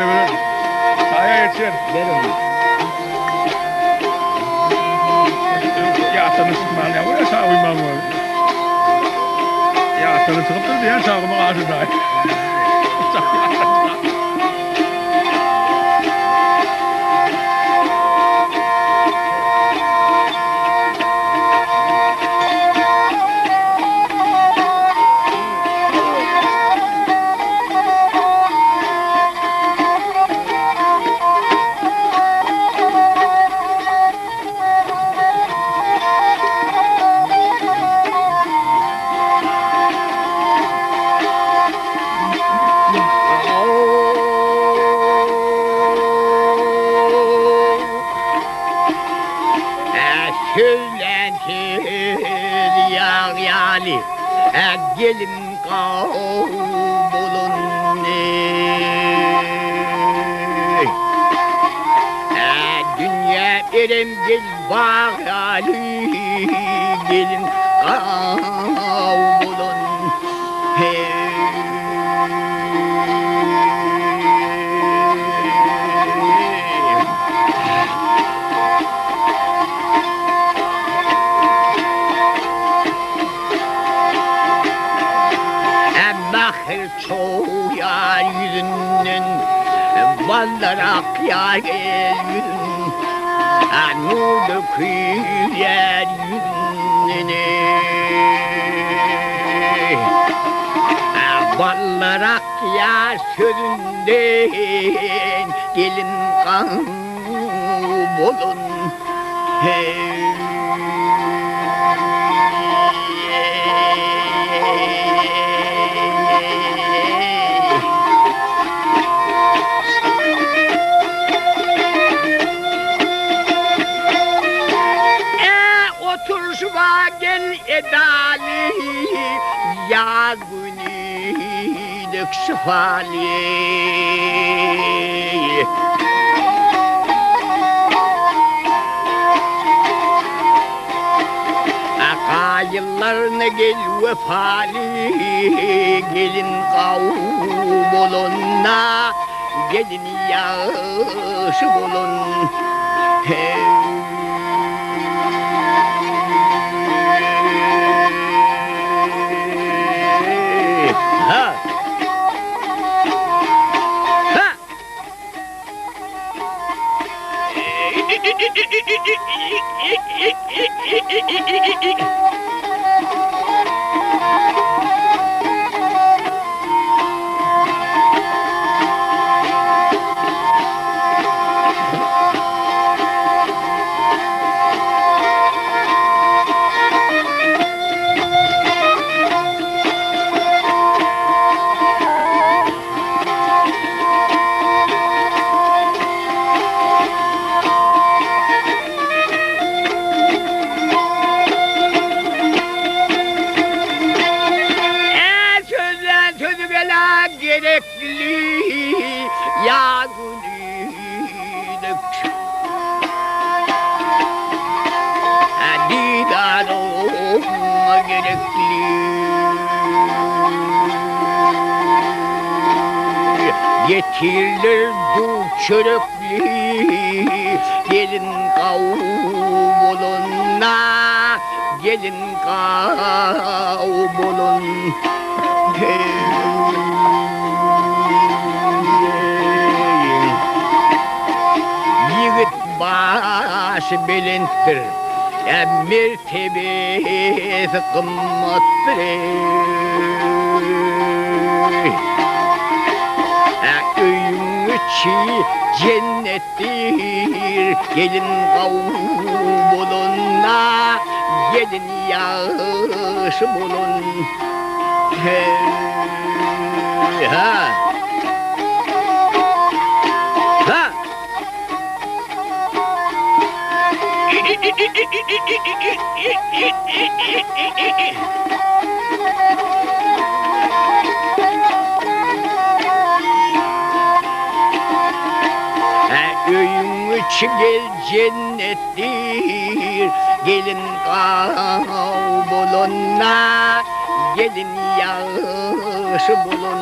Sahaya yetişir. Ver onu. Ya sana sıkman ya. Buraya sağ uymam var. Ya sana sıkıp durdu ya sağıma karşıda. Söylentir yani gelin kavulun dünya erem gel bağali gelin kavulun Bakır çoğuyar yüzünden Vallarak yar yüzün Nur döküyer yüzünden Vallarak yar sözünden Gelin kan bolun Gel edali ya günüdük şifali Akayıllarına gel vefali gelin kavuluna gelin yaşı bulun gerekli ya günüdük didar olma gerekli getirilir bu çöröklü gelin kavuluna gelin kavulun Yiğit başı belinttir mertebesi kımmattır Öyün içi cennettir gelin kavuluna gelin yaşı bulun Ha Öyün içi gel cennettir gelin kavuluna gelin yaşı bulun